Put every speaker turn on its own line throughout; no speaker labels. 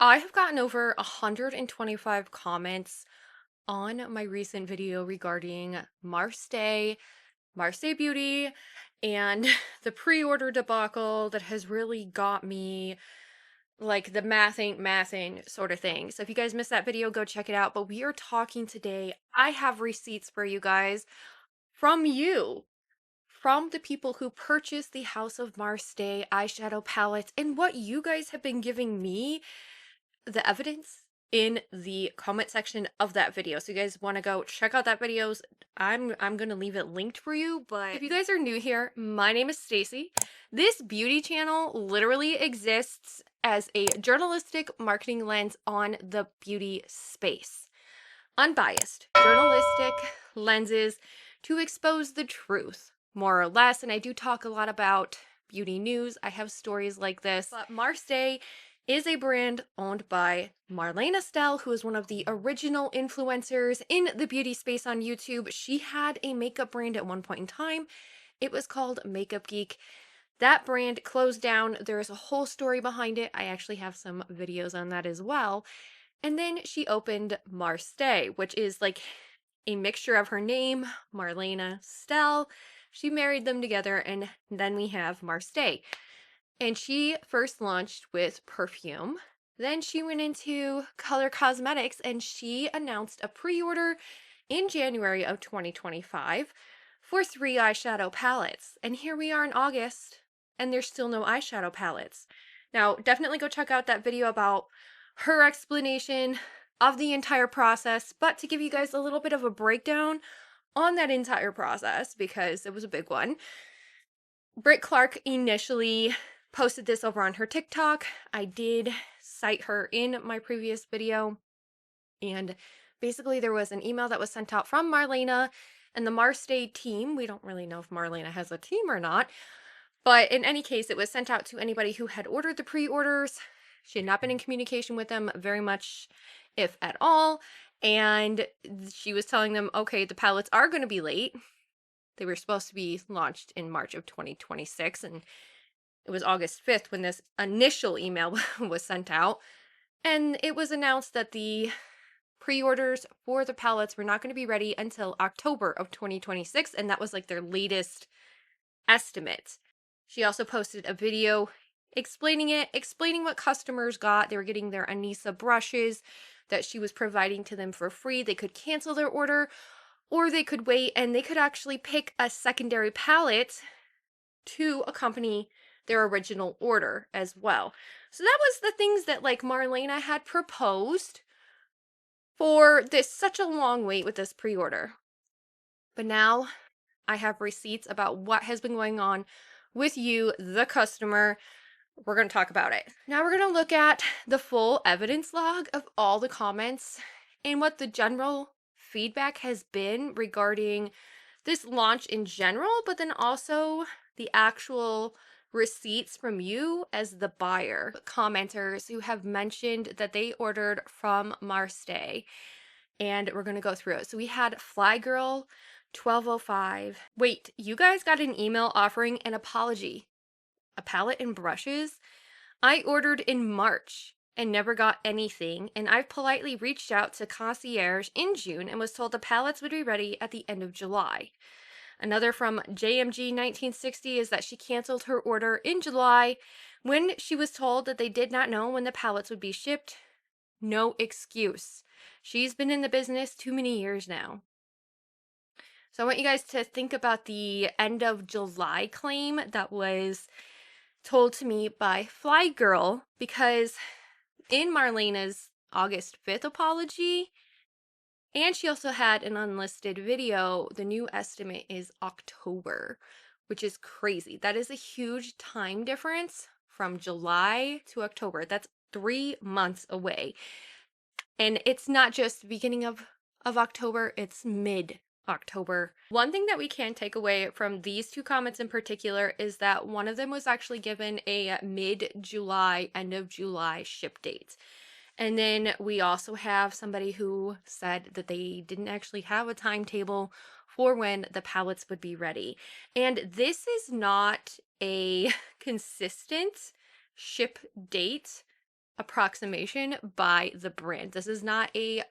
I have gotten over 125 comments on my recent video regarding Marste Beauty, and the pre-order debacle that has really got me like the math ain't mathing sort of thing. So if you guys missed that video, go check it out. But we are talking today. I have receipts for you guys from you, from the people who purchased the House of Marste eyeshadow palettes, and what you guys have been giving me the evidence in the comment section of that video. So you guys want to go check out that videos. I'm going to leave it linked for you, but if you guys are new here, my name is Staci. This beauty channel literally exists as a journalistic marketing lens on the beauty space. Unbiased journalistic lenses to expose the truth, more or less. And I do talk a lot about beauty news. I have stories like this. But Marste is a brand owned by Marlena Stell, who is one of the original influencers in the beauty space on YouTube. She had a makeup brand at one point in time. It was called Makeup Geek. That brand closed down. There's a whole story behind it. I actually have some videos on that as well. And then she opened Marste, which is like a mixture of her name, Marlena Stell. She married them together, and then we have Marste. And she first launched with perfume. Then she went into color cosmetics, and she announced a pre-order in January of 2025 for 3 eyeshadow palettes. And here we are in August, and there's still no eyeshadow palettes. Now, definitely go check out that video about her explanation of the entire process, but to give you guys a little bit of a breakdown on that entire process, because it was a big one. Britt Clark initially posted this over on her TikTok. I did cite her in my previous video, and basically there was an email that was sent out from Marlena and the Marste team. We don't really know if Marlena has a team or not, but in any case, it was sent out to anybody who had ordered the pre-orders. She had not been in communication with them very much, if at all, and she was telling them, okay, the palettes are going to be late. They were supposed to be launched in March of 2026, and it was August 5th when this initial email was sent out, and it was announced that the pre-orders for the palettes were not going to be ready until October of 2026, and that was like their latest estimate. She also posted a video explaining what customers got. They were getting their Anissa brushes that she was providing to them for free. They could cancel their order, or they could wait, and they could actually pick a secondary palette to accompany their original order as well. So that was the things that like Marlena had proposed for this such a long wait with this pre-order. But now I have receipts about what has been going on with you, the customer. We're going to talk about it. Now we're going to look at the full evidence log of all the comments and what the general feedback has been regarding this launch in general, but then also the actual receipts from you as the buyer. Commenters who have mentioned that they ordered from Marste, and we're going to go through it. So we had Fly Girl 1205. Wait, you guys got an email offering an apology. A palette and brushes? I ordered in March and never got anything, and I've politely reached out to concierge in June and was told the palettes would be ready at the end of July. Another from JMG 1960 is that she canceled her order in July when she was told that they did not know when the palettes would be shipped. No excuse. She's been in the business too many years now. So I want you guys to think about the end of July claim that was told to me by Fly Girl, because in Marlena's August 5th apology, and she also had an unlisted video, the new estimate is October, which is crazy. That is a huge time difference from July to October. That's 3 months away. And it's not just the beginning of October, it's mid-October. One thing that we can take away from these two comments in particular is that one of them was actually given a mid-July, end of July ship date. And then we also have somebody who said that they didn't actually have a timetable for when the palettes would be ready. And this is not a consistent ship date approximation by the brand. This is not a,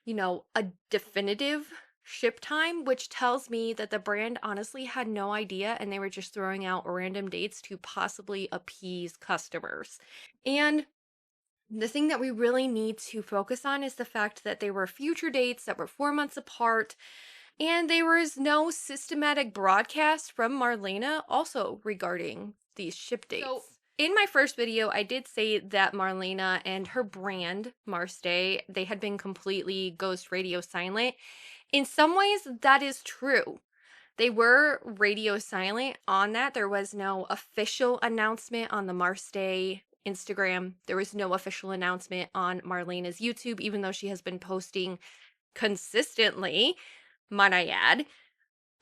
a definitive ship time, which tells me that the brand honestly had no idea and they were just throwing out random dates to possibly appease customers. And the thing that we really need to focus on is the fact that they were future dates that were 4 months apart, and there was no systematic broadcast from Marlena also regarding these ship dates. So, in my first video, I did say that Marlena and her brand, Marste, they had been completely ghost radio silent. In some ways, that is true. They were radio silent on that. There was no official announcement on the Marste Instagram. There was no official announcement on Marlena's YouTube, even though she has been posting consistently, might I add,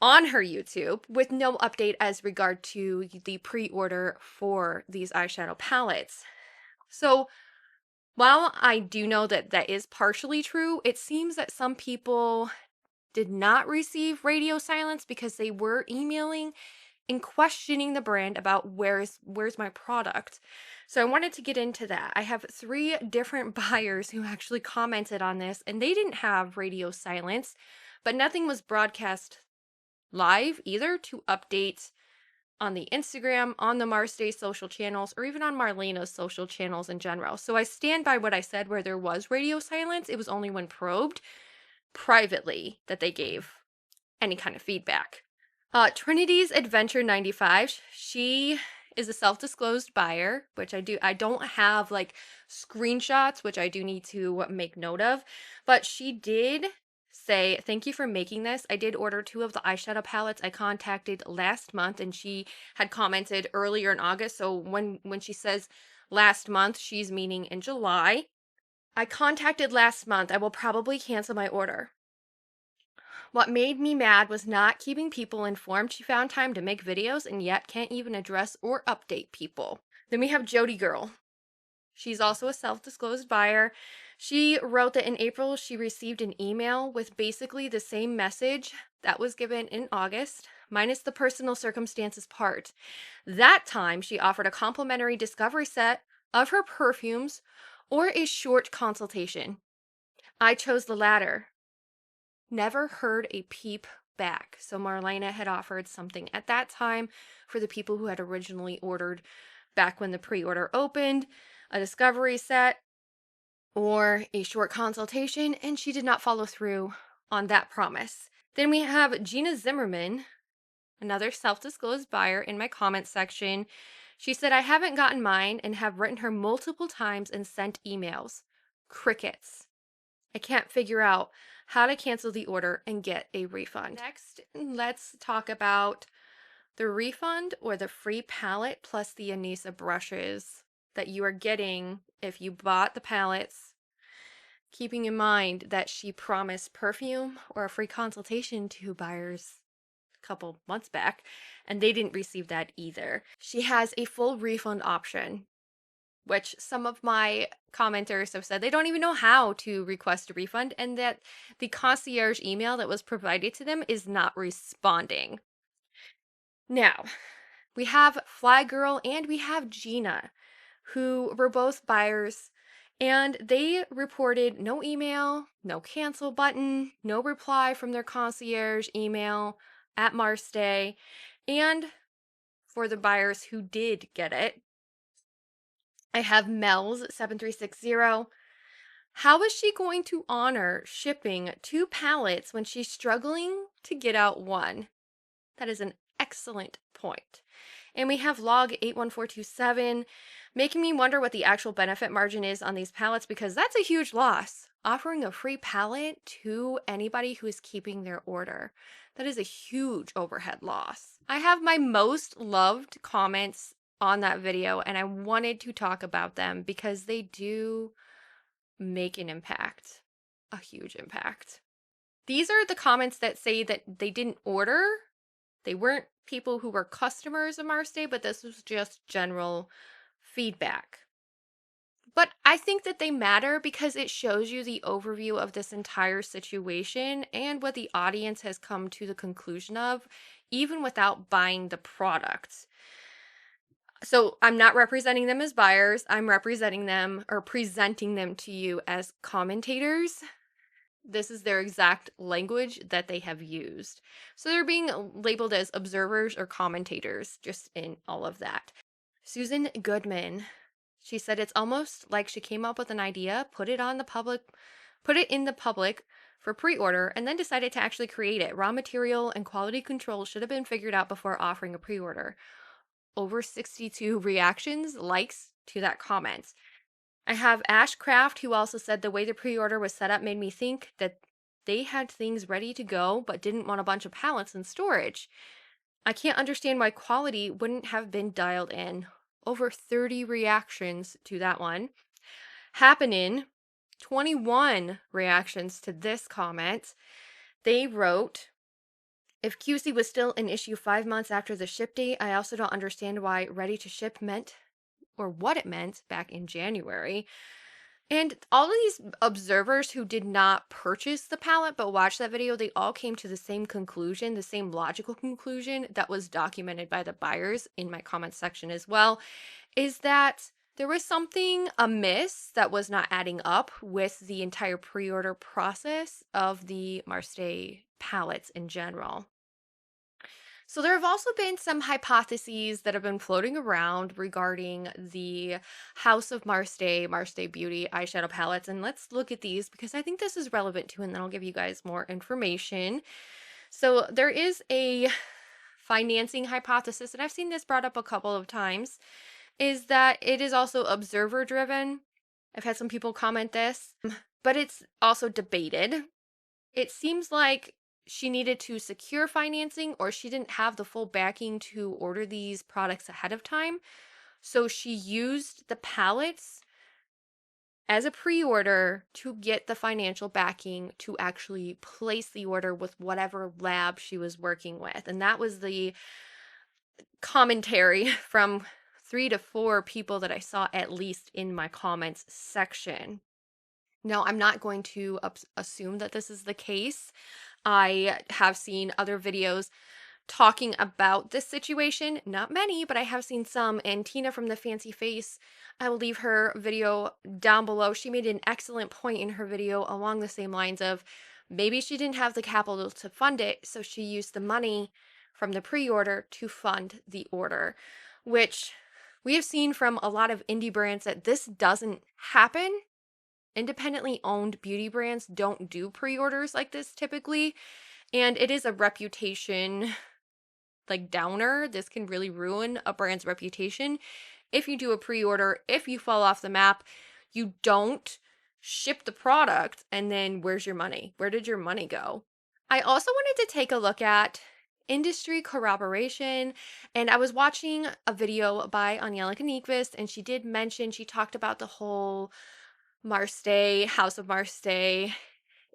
on her YouTube, with no update as regard to the pre-order for these eyeshadow palettes. So while I do know that that is partially true, it seems that some people did not receive radio silence because they were emailing and questioning the brand about where's my product. So I wanted to get into that. I have 3 different buyers who actually commented on this, and they didn't have radio silence, but nothing was broadcast live either to update on the Instagram, on the Marste social channels, or even on Marlena's social channels in general. So I stand by what I said where there was radio silence. It was only when probed privately that they gave any kind of feedback. Trinity's Adventure 95, she is a self-disclosed buyer, which I don't have like screenshots, which I do need to make note of, but she did say, thank you for making this. I did order 2 of the eyeshadow palettes I contacted last month, and she had commented earlier in August. So when she says last month, she's meaning in July. I contacted last month. I will probably cancel my order. What made me mad was not keeping people informed. She found time to make videos and yet can't even address or update people. Then we have Jody Girl. She's also a self-disclosed buyer. She wrote that in April she received an email with basically the same message that was given in August, minus the personal circumstances part. That time she offered a complimentary discovery set of her perfumes or a short consultation. I chose the latter. Never heard a peep back. So Marlena had offered something at that time for the people who had originally ordered back when the pre-order opened, a discovery set or a short consultation, and she did not follow through on that promise. Then we have Gina Zimmerman, another self-disclosed buyer, in my comment section. She said, I haven't gotten mine and have written her multiple times and sent emails. Crickets. I can't figure out how to cancel the order and get a refund. Next, let's talk about the refund or the free palette plus the Anissa brushes that you are getting if you bought the palettes, keeping in mind that she promised perfume or a free consultation to buyers a couple months back, and they didn't receive that either. She has a full refund option, which some of my commenters have said they don't even know how to request a refund, and that the concierge email that was provided to them is not responding. Now, we have Fly Girl and we have Gina, who were both buyers, and they reported no email, no cancel button, no reply from their concierge email at Marste. And for the buyers who did get it, I have Mel's7360. How is she going to honor shipping 2 palettes when she's struggling to get out 1? That is an excellent point. And we have Log81427, making me wonder what the actual benefit margin is on these palettes, because that's a huge loss. Offering a free palette to anybody who is keeping their order. That is a huge overhead loss. I have my most loved comments on that video, and I wanted to talk about them because they do make an impact, a huge impact. These are the comments that say that they didn't order. They weren't people who were customers of Marste, but this was just general feedback. But I think that they matter because it shows you the overview of this entire situation and what the audience has come to the conclusion of, even without buying the product. So I'm not representing them as buyers. I'm representing them or presenting them to you as commentators. This is their exact language that they have used. So they're being labeled as observers or commentators, just in all of that. Susan Goodman, she said it's almost like she came up with an idea, put it in the public for pre-order, and then decided to actually create it. Raw material and quality control should have been figured out before offering a pre-order. Over 62 reactions, likes to that comment. I have Ashcraft, who also said the way the pre-order was set up made me think that they had things ready to go but didn't want a bunch of pallets in storage. I can't understand why quality wouldn't have been dialed in. Over 30 reactions to that one. Happening, 21 reactions to this comment. They wrote, if QC was still an issue 5 months after the ship date, I also don't understand why ready to ship meant or what it meant back in January. And all of these observers who did not purchase the palette but watched that video, they all came to the same conclusion, the same logical conclusion that was documented by the buyers in my comment section as well, is that there was something amiss that was not adding up with the entire pre-order process of the Marste palettes in general. So there have also been some hypotheses that have been floating around regarding the House of Marste, Marste Beauty eyeshadow palettes. And let's look at these because I think this is relevant too, and then I'll give you guys more information. So there is a financing hypothesis, and I've seen this brought up a couple of times, is that it is also observer driven. I've had some people comment this, but it's also debated. It seems like she needed to secure financing or she didn't have the full backing to order these products ahead of time. So she used the palettes as a pre-order to get the financial backing to actually place the order with whatever lab she was working with. And that was the commentary from 3 to 4 people that I saw at least in my comments section. Now, I'm not going to assume that this is the case. I have seen other videos talking about this situation. Not many, but I have seen some. And Tina from the Fancy Face, I will leave her video down below. She made an excellent point in her video along the same lines of maybe she didn't have the capital to fund it, so she used the money from the pre-order to fund the order, which we have seen from a lot of indie brands that this doesn't happen. Independently owned beauty brands don't do pre-orders like this typically, and it is a reputation like downer. This can really ruin a brand's reputation. If you do a pre-order, if you fall off the map, you don't ship the product, and then where's your money? Where did your money go? I also wanted to take a look at industry corroboration, and I was watching a video by Anglica Nyqvist, and she did mention, she talked about the whole Marste, House of Marste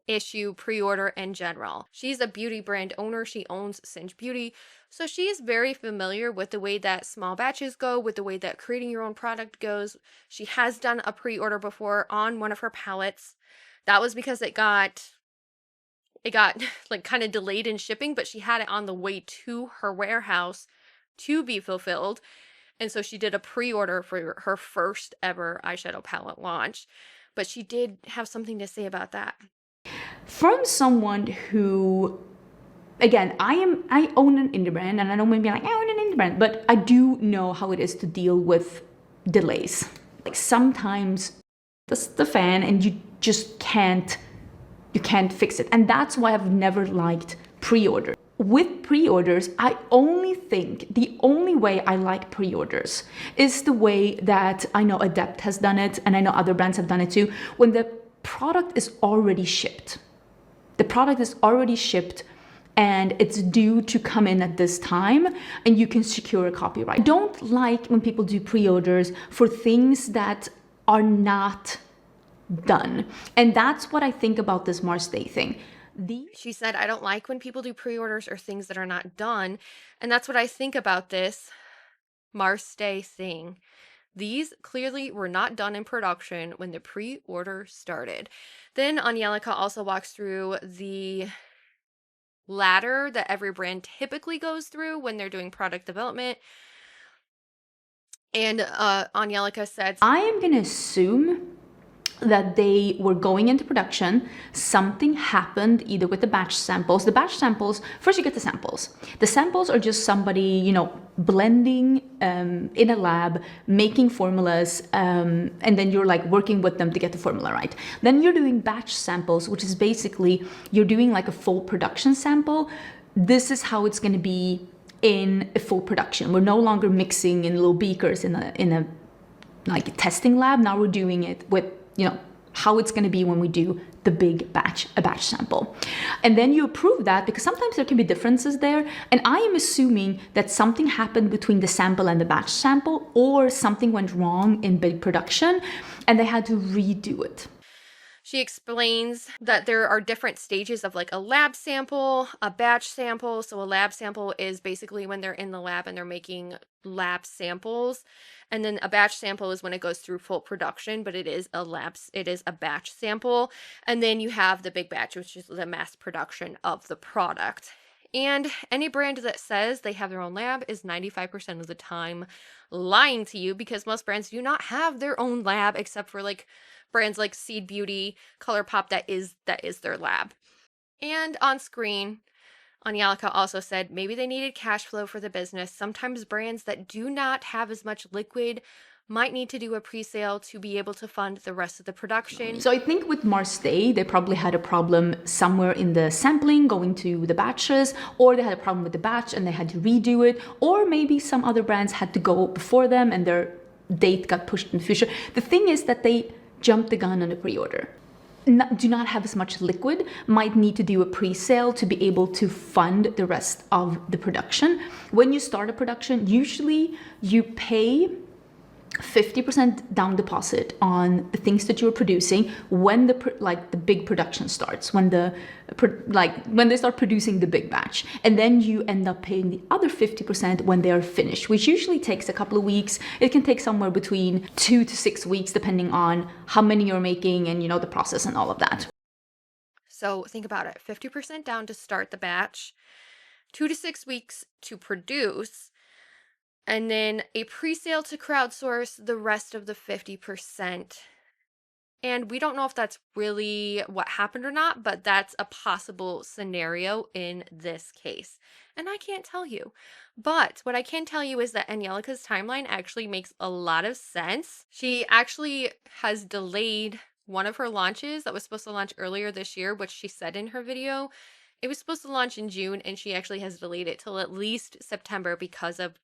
issue pre-order in general. She's a beauty brand owner. She owns Singe Beauty. So she is very familiar with the way that small batches go, with the way that creating your own product goes. She has done a pre-order before on one of her palettes. That was because it got like kind of delayed in shipping, but she had it on the way to her warehouse to be fulfilled. And so she did a pre-order for her first ever eyeshadow palette launch. But she did have something to say about that.
From someone who, again, I own an indie brand, and I don't maybe like I own an indie brand, but I do know how it is to deal with delays. Like sometimes that's the fan, and you just can't fix it, and that's why I've never liked pre-order. With pre-orders, I only think the only way I like pre-orders is the way that I know Adept has done it, and I know other brands have done it too, when the product is already shipped. The product is already shipped and it's due to come in at this time, and you can secure a copyright. I don't like when people do pre-orders for things that are not done. And that's what I think about this Marste thing.
She said, I don't like when people do pre-orders or things that are not done. And that's what I think about this Marste thing. These clearly were not done in production when the pre-order started. Then Anglica also walks through the ladder that every brand typically goes through when they're doing product development. And Anglica said,
I am gonna assume that they were going into production, something happened either with the batch samples. The batch samples, first you get the samples. The samples are just somebody, you know, blending in a lab, making formulas, and then you're like working with them to get the formula right. Then you're doing batch samples, which is basically you're doing like a full production sample. This is how it's gonna be in a full production. We're no longer mixing in little beakers in a like a testing lab. Now we're doing it with, you know, how it's going to be when we do the big batch, a batch sample. And then you approve that because sometimes there can be differences there. And I am assuming that something happened between the sample and the batch sample, or something went wrong in big production and they had to redo it.
she explains that there are different stages of like a lab sample, a batch sample. So a lab sample is basically when they're in the lab and they're making lab samples. And then a batch sample is when it goes through full production, but it is a batch sample. And then you have the big batch, which is the mass production of the product. And any brand that says they have their own lab is 95% of the time lying to you, because most brands do not have their own lab, except for like brands like Seed Beauty, ColourPop, that is their lab. And on screen, Anglica also said maybe they needed cash flow for the business. Sometimes brands that do not have as much liquid might need to do a pre-sale to be able to fund the rest of the production.
So I think with Marste, they probably had a problem somewhere in the sampling going to the batches, or they had a problem with the batch and they had to redo it, or maybe some other brands had to go before them and their date got pushed in the future. The thing is that they jumped the gun on the pre-order. Do not have as much liquid, might need to do a pre-sale to be able to fund the rest of the production. When you start a production, usually you pay 50% down deposit on the things that you're producing when the big production starts, when they start producing the big batch, and then you end up paying the other 50% when they are finished, which usually takes a couple of weeks. It can take somewhere between 2 to 6 weeks depending on how many you're making and, you know, the process and all of that.
So think about it, 50% down to start the batch, 2 to 6 weeks to produce, and then a pre-sale to crowdsource the rest of the 50%. And we don't know if that's really what happened or not, but that's a possible scenario in this case. And I can't tell you. But what I can tell you is that Anglica's timeline actually makes a lot of sense. She actually has delayed one of her launches that was supposed to launch earlier this year, which she said in her video. It was supposed to launch in June, and she actually has delayed it till at least September because of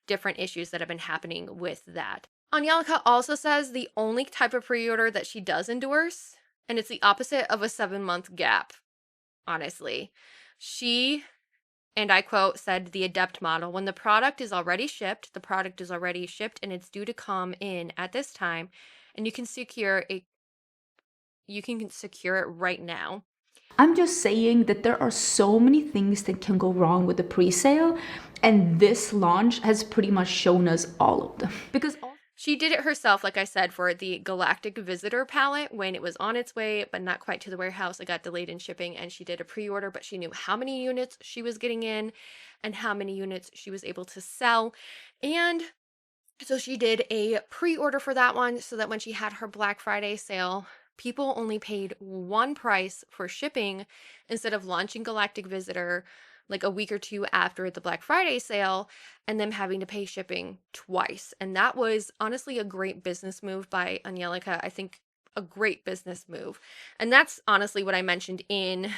different issues that have been happening with that. Anglica also says the only type of pre-order that she does endorse, and it's the opposite of a 7-month gap, honestly. She, and I quote, said the adept model: when the product is already shipped, and it's due to come in at this time, and you can secure it right now.
I'm just saying that there are so many things that can go wrong with the pre-sale, and this launch has pretty much shown us all of them. Because
she did it herself, like I said, for the Galactic Visitor palette when it was on its way, but not quite to the warehouse. It got delayed in shipping, and she did a pre-order, but she knew how many units she was getting in and how many units she was able to sell. And so she did a pre-order for that one so that when she had her Black Friday sale, people only paid one price for shipping instead of launching Galactic Visitor like a week or two after the Black Friday sale and them having to pay shipping twice. And that was honestly a great business move by Anglica. I think a great business move. And that's honestly what I mentioned in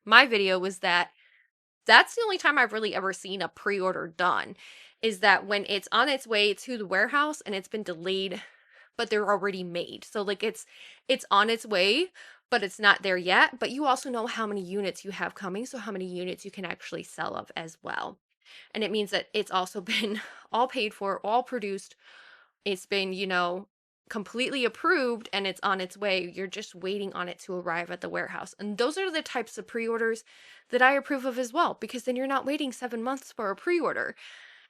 my video, was that that's the only time I've really ever seen a pre-order done, is that when it's on its way to the warehouse and it's been delayed, but they're already made. So like it's on its way, but it's not there yet. But you also know how many units you have coming, so how many units you can actually sell of as well. And it means that it's also been all paid for, all produced. It's been, you know, completely approved, and it's on its way. You're just waiting on it to arrive at the warehouse. And those are the types of pre-orders that I approve of as well, because then you're not waiting 7 months for a pre-order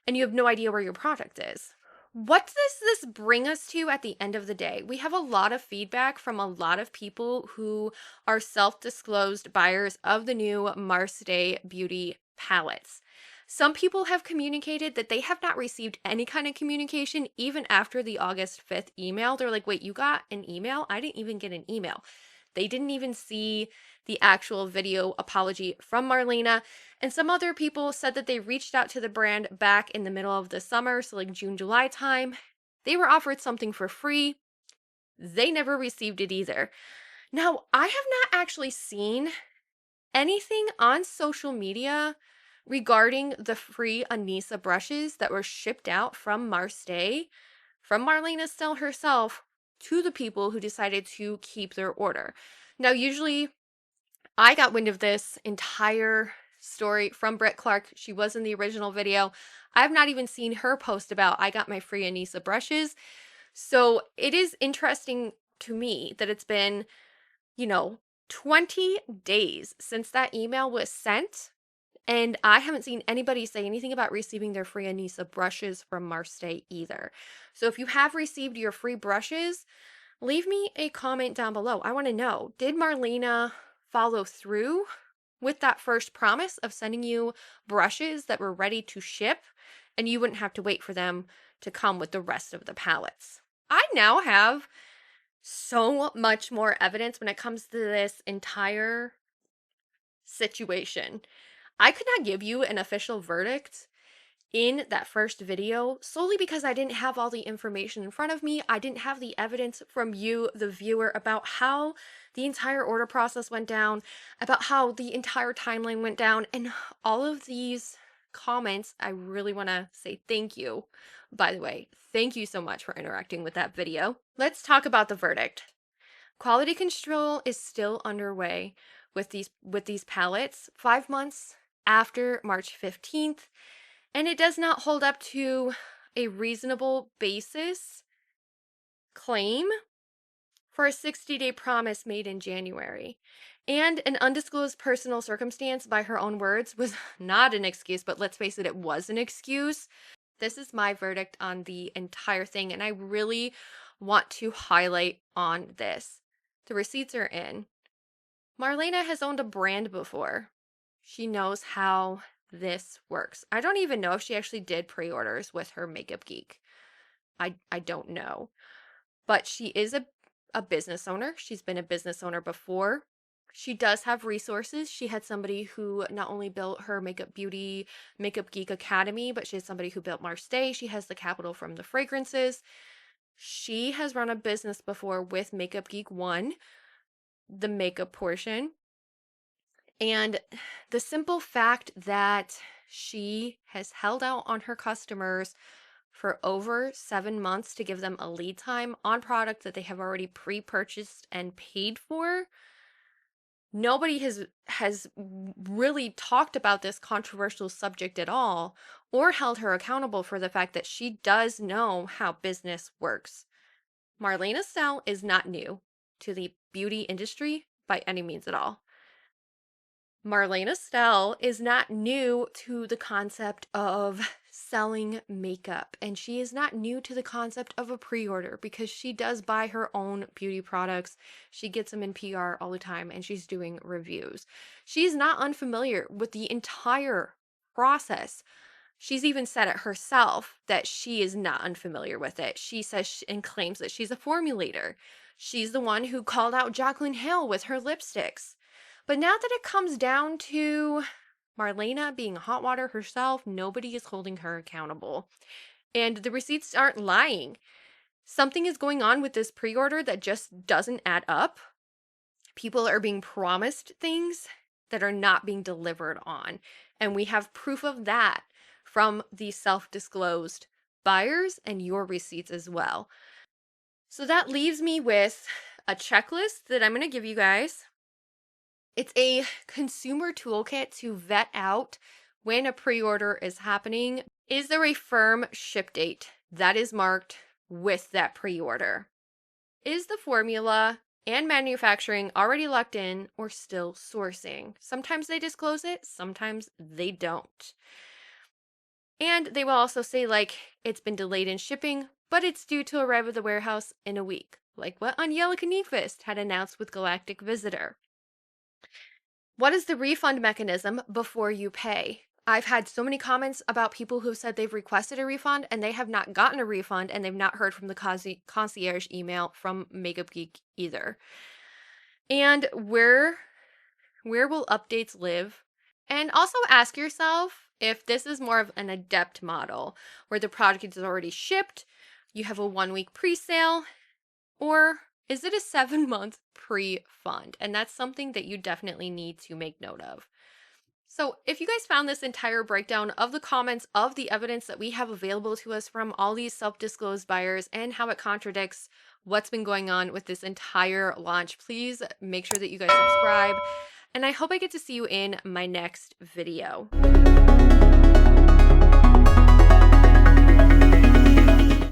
and you have no idea where your product is. What does this bring us to at the end of the day? We have a lot of feedback from a lot of people who are self-disclosed buyers of the new Marste Beauty palettes. Some people have communicated that they have not received any kind of communication even after the August 5th email. They're like, wait, you got an email? I didn't even get an email. They didn't even see the actual video apology from Marlena. And some other people said that they reached out to the brand back in the middle of the summer, so like June, July time. They were offered something for free. They never received it either. Now, I have not actually seen anything on social media regarding the free Anissa brushes that were shipped out from Marste, from Marlena Stell herself, to the people who decided to keep their order. Now, usually I got wind of this entire story from Britt Clark. She was in the original video. I've not even seen her post about I got my free Anissa brushes. So it is interesting to me that it's been, 20 days since that email was sent, and I haven't seen anybody say anything about receiving their free Anissa brushes from Marste either. So if you have received your free brushes, leave me a comment down below. I want to know, did Marlena follow through with that first promise of sending you brushes that were ready to ship, and you wouldn't have to wait for them to come with the rest of the palettes? I now have so much more evidence when it comes to this entire situation. I could not give you an official verdict in that first video solely because I didn't have all the information in front of me. I didn't have the evidence from you, the viewer, about how the entire order process went down, about how the entire timeline went down, and all of these comments. I really want to say thank you. By the way, thank you so much for interacting with that video. Let's talk about the verdict. Quality control is still underway with these palettes 5 months after March 15th, and it does not hold up to a reasonable basis claim for a 60-day promise made in January. And an undisclosed personal circumstance, by her own words, was not an excuse, but let's face it, it was an excuse. This is my verdict on the entire thing, and I really want to highlight on this. The receipts are in. Marlena has owned a brand before. She knows how this works. I don't even know if she actually did pre-orders with her Makeup Geek. I don't know. But she is a business owner. She's been a business owner before. She does have resources. She had somebody who not only built her Makeup Beauty, Makeup Geek Academy, but she has somebody who built Marste. She has the capital from the fragrances. She has run a business before with Makeup Geek 1, the makeup portion. And the simple fact that she has held out on her customers for over 7 months to give them a lead time on product that they have already pre-purchased and paid for. Nobody has really talked about this controversial subject at all or held her accountable for the fact that she does know how business works. Marlena Stell is not new to the beauty industry by any means at all. Marlena Stell is not new to the concept of selling makeup, and she is not new to the concept of a pre-order because she does buy her own beauty products. She gets them in PR all the time, and she's doing reviews. She's not unfamiliar with the entire process. She's even said it herself that she is not unfamiliar with it. She says and claims that she's a formulator. She's the one who called out Jaclyn Hill with her lipsticks. But now that it comes down to Marlena being hot water herself, nobody is holding her accountable. And the receipts aren't lying. Something is going on with this pre-order that just doesn't add up. People are being promised things that are not being delivered on. And we have proof of that from the self-disclosed buyers and your receipts as well. So that leaves me with a checklist that I'm going to give you guys. It's a consumer toolkit to vet out when a pre-order is happening. Is there a firm ship date that is marked with that pre-order? Is the formula and manufacturing already locked in or still sourcing? Sometimes they disclose it, sometimes they don't. And they will also say, like, it's been delayed in shipping, but it's due to arrive at the warehouse in a week, like what Anglica Nyqvist had announced with Galactic Visitor. What is the refund mechanism before you pay? I've had so many comments about people who said they've requested a refund and they have not gotten a refund, and they've not heard from the concierge email from Makeup Geek either. And where will updates live? And also ask yourself if this is more of an adept model where the product is already shipped, you have a 1-week pre-sale, or is it a 7-month pre-fund? And that's something that you definitely need to make note of. So if you guys found this entire breakdown of the comments of the evidence that we have available to us from all these self-disclosed buyers and how it contradicts what's been going on with this entire launch, please make sure that you guys subscribe. And I hope I get to see you in my next video.